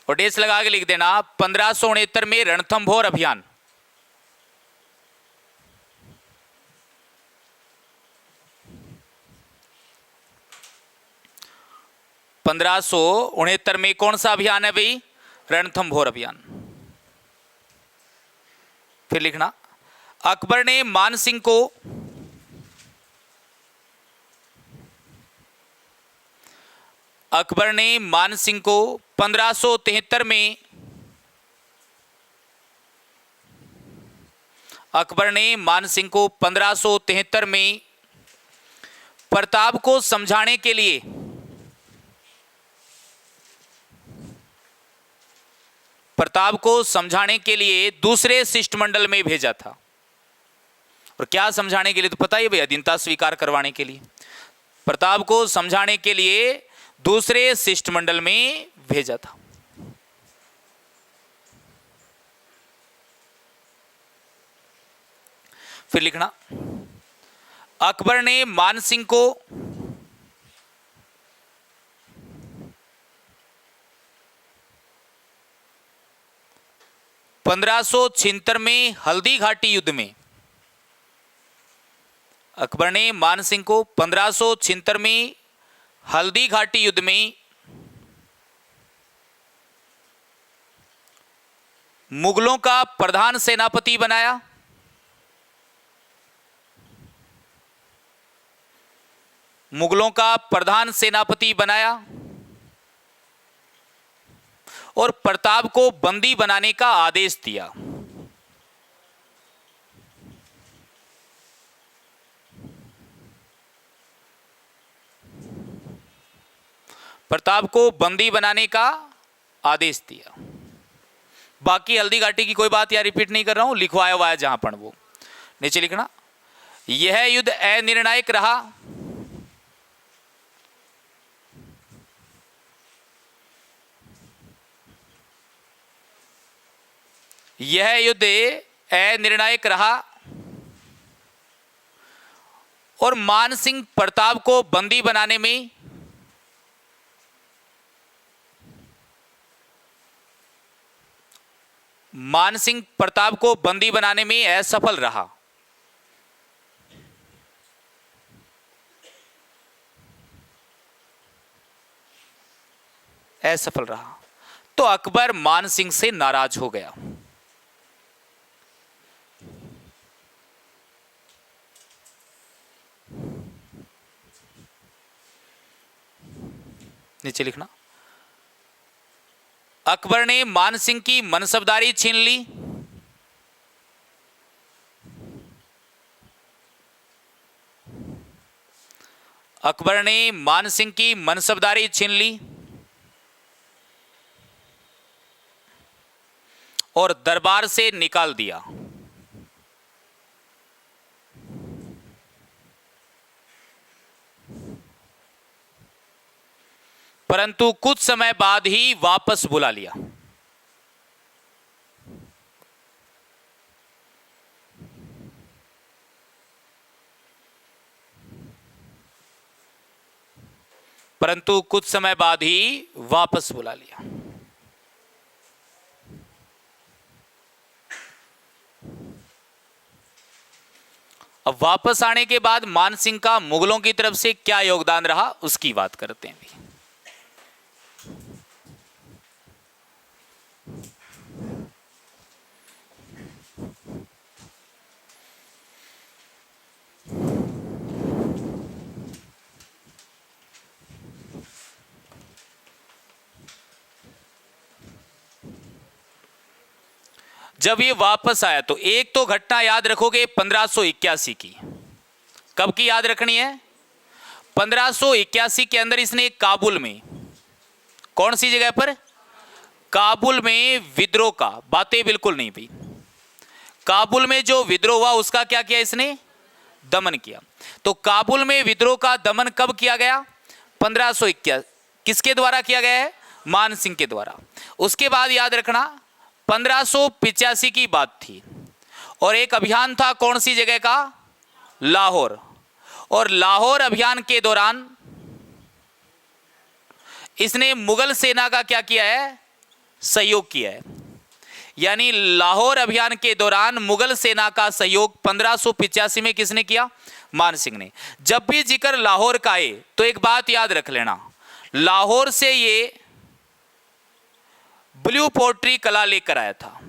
और डेस लगा के लिख देना 1569 में रणथंभौर अभियान। (1569) में कौन सा अभियान है भाई? रणथंभौर अभियान। फिर लिखना, अकबर ने मानसिंह को अकबर ने मानसिंह को 1573 में अकबर ने मानसिंह को 1573 में प्रताप को समझाने के लिए दूसरे शिष्टमंडल में भेजा था। और क्या समझाने के लिए? तो पता ही भाई, अधीनता स्वीकार करवाने के लिए, प्रताप को समझाने के लिए दूसरे शिष्टमंडल में भेजा था। फिर लिखना, अकबर ने मानसिंह को 1576 में हल्दी घाटी युद्ध में, अकबर ने मानसिंह को 1576 में हल्दी घाटी युद्ध में मुगलों का प्रधान सेनापति बनाया। मुगलों का प्रधान सेनापति बनाया और प्रताप को बंदी बनाने का आदेश दिया। प्रताप को बंदी बनाने का आदेश दिया। बाकी हल्दी घाटी की कोई बात या रिपीट नहीं कर रहा हूं, लिखवाया हुआ है जहां पर वो नीचे लिखना, यह युद्ध अनिर्णायक रहा। यह युद्ध अनिर्णायक रहा और मानसिंह प्रताप को बंदी बनाने में असफल रहा। असफल रहा तो अकबर मानसिंह से नाराज हो गया। नीचे लिखना, अकबर ने मानसिंह की मनसबदारी छीन ली। अकबर ने मानसिंह की मनसबदारी छीन ली और दरबार से निकाल दिया। परंतु कुछ समय बाद ही वापस बुला लिया। परंतु कुछ समय बाद ही वापस बुला लिया। अब वापस आने के बाद मानसिंह का मुगलों की तरफ से क्या योगदान रहा उसकी बात करते हैं भी। जब ये वापस आया तो एक तो घटना याद रखोगे 1581 की। कब की याद रखनी है? 1581 के अंदर इसने काबुल में, कौन सी जगह पर? काबुल में विद्रोह का, बातें बिल्कुल नहीं भी, काबुल में जो विद्रोह हुआ उसका क्या किया इसने? दमन किया। तो काबुल में विद्रोह का दमन कब किया गया? 1581। किसके द्वारा किया गया है? मानसिंह के द्वारा। उसके बाद याद रखना 1585 की बात थी और एक अभियान था, कौन सी जगह का? लाहौर। और लाहौर अभियान के दौरान इसने मुगल सेना का क्या किया है? सहयोग किया है। यानी लाहौर अभियान के दौरान मुगल सेना का सहयोग 1585 में किसने किया? मानसिंह ने। जब भी जिक्र लाहौर का आए तो एक बात याद रख लेना, लाहौर से ये ब्लू पोट्री कला लेकर आया था।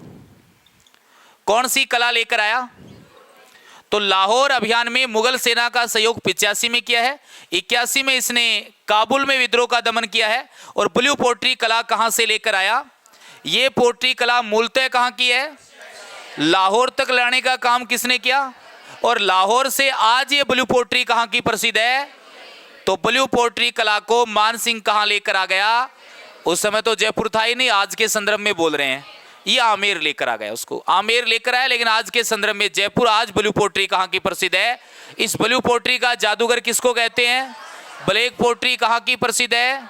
कौन सी कला लेकर आया? तो लाहौर अभियान में मुगल सेना का सहयोग 85 में किया है, 81 में इसने काबुल में विद्रोह का दमन किया है। और ब्लू पोट्री कला कहां से लेकर आया? ये पोट्री कला मूलतः कहां की है? लाहौर तक लाने का काम किसने किया? और लाहौर से आज ये ब्लू पोट्री कहां की प्रसिद्ध है? तो ब्लू पोट्री कला को मानसिंह कहां लेकर आ गया? उस समय तो जयपुर था ही नहीं, आज के संदर्भ में बोल रहे हैं, ये आमेर लेकर आ गया, उसको आमेर लेकर आया। लेकिन आज के संदर्भ में जयपुर आज ब्लू पोट्री कहाँ की प्रसिद्ध है? इस ब्लू पोट्री का जादूगर किसको कहते हैं? ब्लैक पोट्री कहाँ की प्रसिद्ध है?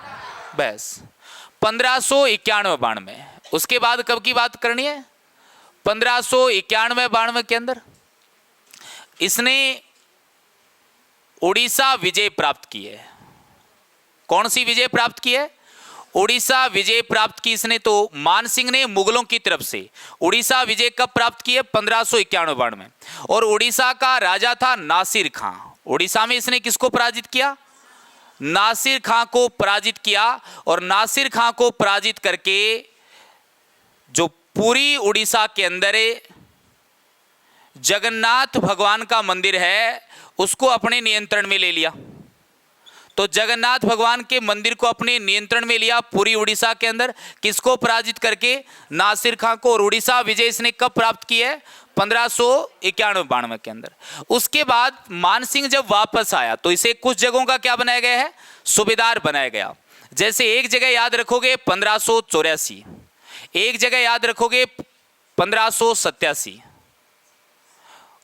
बस 1591-92। उसके बाद कब की बात करनी है? 1591-92 के अंदर इसने उड़ीसा विजय प्राप्त की है। कौन सी विजय प्राप्त की है? उड़ीसा विजय प्राप्त की इसने। तो मानसिंह ने मुगलों की तरफ से उड़ीसा विजय कब प्राप्त की है? 1591-92 में। और उड़ीसा का राजा था नासिर खां। उड़ीसा में इसने किसको पराजित किया? नासिर खां को पराजित किया। और नासिर खां को पराजित करके जो पूरी उड़ीसा के अंदर जगन्नाथ भगवान का मंदिर है उसको अपने नियंत्रण में ले लिया। तो जगन्नाथ भगवान के मंदिर को अपने नियंत्रण में लिया पूरी उड़ीसा के अंदर, किसको पराजित करके? नासिर खां को। और उड़ीसा विजय इसने कब प्राप्त की है? 1591-92 के अंदर। उसके बाद मानसिंह जब वापस आया तो इसे कुछ जगहों का क्या बनाया गया है? सूबेदार बनाया गया। जैसे एक जगह याद रखोगे 1584, एक जगह याद रखोगे 1587,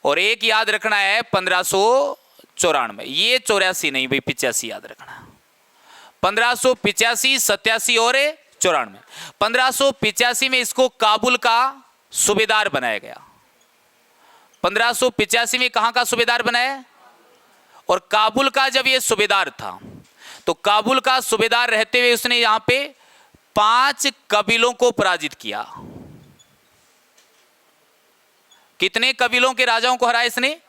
और एक याद रखना है 1594। ये 84 नहीं भाई, 85 याद रखना। 1585, 87 और 94। 1585 में इसको काबुल का सूबेदार बनाया गया। 1585 में कहां का सूबेदार बनाया? और काबुल का जब ये सूबेदार था तो काबुल का सूबेदार रहते हुए उसने यहां पे 5 कबीलों को पराजित किया। कितने कबीलों के राजाओं को हराया इसने?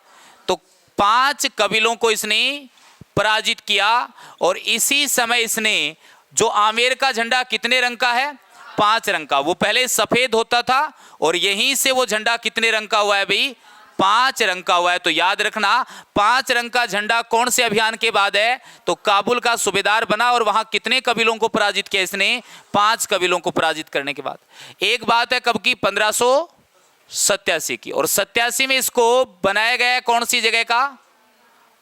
तो 5 कबीलों को इसने पराजित किया। और इसी समय इसने जो आमेर का झंडा कितने रंग का है? 5 रंग का। वो पहले सफेद होता था और यहीं से वो झंडा कितने रंग का हुआ है भाई? 5 रंग का हुआ है। तो याद रखना 5 रंग का झंडा कौन से अभियान के बाद है? तो काबुल का सूबेदार बना। और वहां कितने कबीलों को पराजित किया इसने? 5 कबीलों को पराजित करने के बाद। एक बात है कब की? 1587 की। और 87 में इसको बनाया गया है कौन सी जगह का?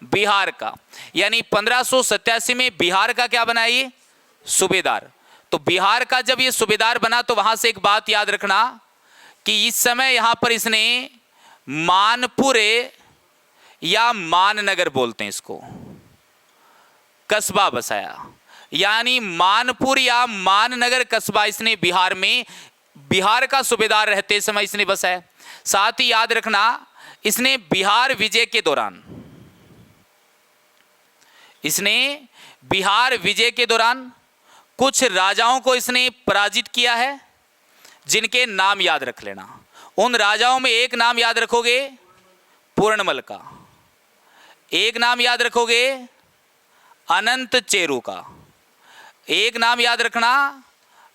बिहार का। यानी 1587 में बिहार का क्या बना? ये सूबेदार। तो बिहार का जब ये सूबेदार बना तो वहां से एक बात याद रखना कि इस समय यहां पर इसने मानपुर या माननगर बोलते हैं इसको, कस्बा बसाया। यानी मानपुर या माननगर कस्बा इसने बिहार में, बिहार का सूबेदार रहते समय इसने बसाया। साथ ही याद रखना इसने बिहार विजय के दौरान, इसने बिहार विजय के दौरान कुछ राजाओं को इसने पराजित किया है जिनके नाम याद रख लेना। उन राजाओं में एक नाम याद रखोगे पूर्णमल का, एक नाम याद रखोगे अनंत चेरू का, एक नाम याद रखना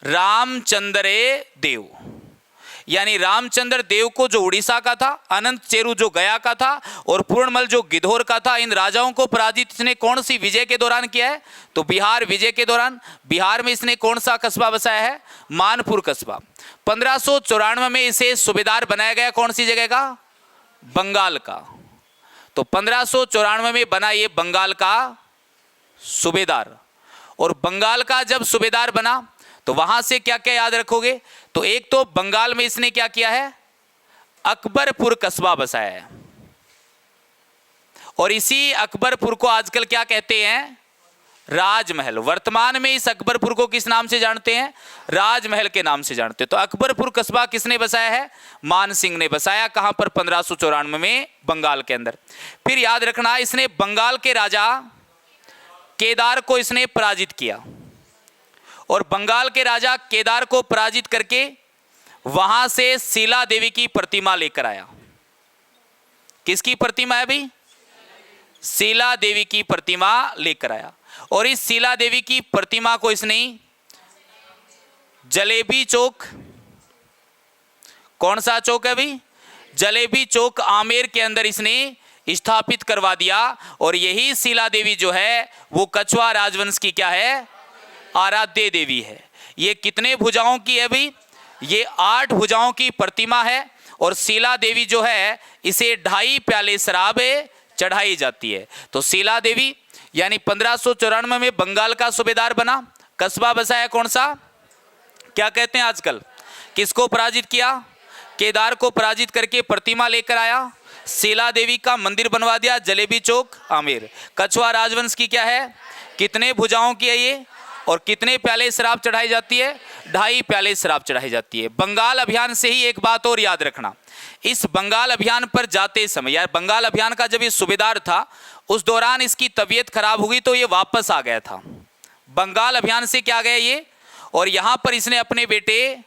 रामचंद्र देव। यानी रामचंद्र देव को जो उड़ीसा का था, अनंत चेरू जो गया का था और पूर्णमल जो गिद्धौर का था, इन राजाओं को पराजित इसने कौन सी विजय के दौरान किया है? तो बिहार विजय के दौरान। बिहार में इसने कौन सा कस्बा बसाया है? मानपुर कस्बा। 1594 में इसे सूबेदार बनाया गया कौन सी जगह का? बंगाल का। तो 1594 में बना ये बंगाल का सूबेदार। और बंगाल का जब सूबेदार बना तो वहां से क्या क्या याद रखोगे? तो एक तो बंगाल में इसने क्या किया है? अकबरपुर कस्बा बसाया है। और इसी अकबरपुर को आजकल क्या कहते हैं? राजमहल। वर्तमान में इस अकबरपुर को किस नाम से जानते हैं? राजमहल के नाम से जानते हैं। तो अकबरपुर कस्बा किसने बसाया है? मानसिंह ने बसाया। कहां पर? 1594 में बंगाल के अंदर। फिर याद रखना इसने बंगाल के राजा केदार को इसने पराजित किया। और बंगाल के राजा केदार को पराजित करके वहां से शीला देवी की प्रतिमा लेकर आया। किसकी प्रतिमा है भाई? शीला देवी की प्रतिमा लेकर आया। और इस शीला देवी की प्रतिमा को इसने जलेबी चौक, कौन सा चौक है भाई? जलेबी चौक आमेर के अंदर इसने स्थापित करवा दिया। और यही शीला देवी जो है वो कछवा राजवंश की क्या है? आराध्य देवी है। ये कितने भुजाओं की है भाई? ये 8 भुजाओं की प्रतिमा है। और शीला देवी जो है इसे 2.5 प्याले शराब चढ़ाई जाती है। तो शीला देवी यानी 1594 में बंगाल का सूबेदार बना। कस्बा बसाया कौन सा? क्या कहते हैं आजकल? किसको पराजित किया? केदार को पराजित करके प्रतिमा लेकर आया, शीला देवी का मंदिर बनवा दिया, जलेबी चौक आमेर। कछुआ राजवंश की क्या है? कितने भुजाओं की है ये और कितने प्याले शराब चढ़ाई जाती है? 2.5 प्याले शराब चढ़ाई जाती है। बंगाल अभियान से ही एक बात और याद रखना, इस बंगाल अभियान पर जाते समय, यार बंगाल अभियान का जब ये सूबेदार था उस दौरान इसकी तबीयत खराब हुई तो ये वापस आ गया था। बंगाल अभियान से क्या गया ये, और यहां पर इसने अपने बेटे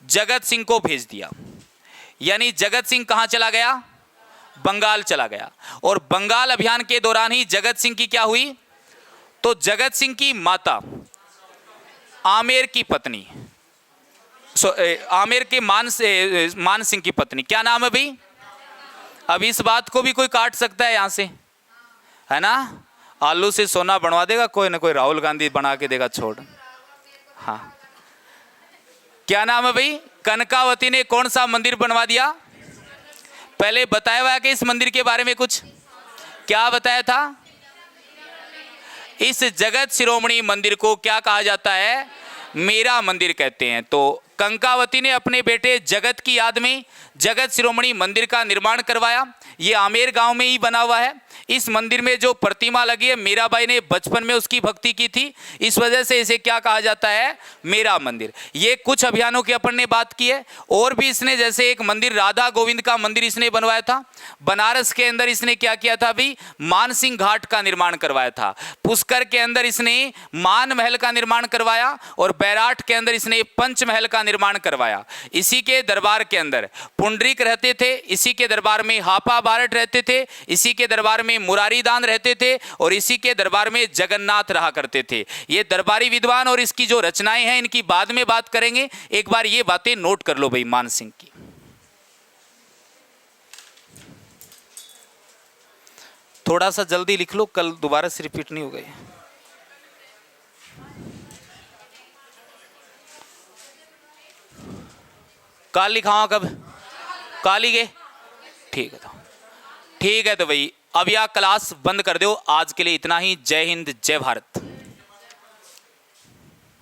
जगत सिंह को भेज दिया। यानी जगत सिंह कहां चला गया? बंगाल चला गया। और बंगाल अभियान के दौरान ही जगत सिंह की क्या हुई? तो जगत सिंह की माता आमेर की पत्नी, आमेर के मान सिंह की पत्नी, क्या नाम है भाई? अब इस बात को भी कोई काट सकता है यहां से, है ना? आलू से सोना बनवा देगा कोई ना कोई, राहुल गांधी बना के देगा, छोड़। हाँ, क्या नाम है भाई? कनकावती ने कौन सा मंदिर बनवा दिया? पहले बताया हुआ है कि इस मंदिर के बारे में कुछ क्या बताया था? इस जगत शिरोमणि मंदिर को क्या कहा जाता है? मेरा मंदिर कहते हैं। तो कंकावती ने अपने बेटे जगत की याद में जगत शिरोमणि मंदिर का निर्माण करवाया। ये आमेर गांव में ही बना हुआ है। इस मंदिर में जो प्रतिमा लगी है, मीराबाई ने बचपन में उसकी भक्ति की थी, इस वजह से इसे क्या कहा जाता है? मेरा मंदिर। ये कुछ अभियानों की अपन ने बात की है। और भी इसने, जैसे एक मंदिर राधा गोविंद का मंदिर इसने बनवाया था। बनारस के अंदर इसने क्या किया था भी? मानसिंह घाट का निर्माण करवाया था। पुष्कर के अंदर इसने मान महल का निर्माण करवाया और बैराट के अंदर इसने पंचमहल का निर्माण करवाया। इसी के दरबार के अंदर पुंडरीक रहते थे, इसी के दरबार में हापा बारट रहते थे, इसी के दरबार में मुरारी दान रहते थे और इसी के दरबार में जगन्नाथ रहा करते थे। ये दरबारी विद्वान और इसकी जो रचनाएं हैं इनकी बाद में बात करेंगे। एक बार ये बातें नोट कर लो भाई मान सिंह की। थोड़ा सा जल्दी लिख लो, कल दोबारा से रिपीट नहीं हो गई। काल लिखाओ, कब काल ही गए? ठीक है, तो ठीक है। तो भाई अब यह क्लास बंद कर दो, आज के लिए इतना ही। जय हिंद, जय भारत।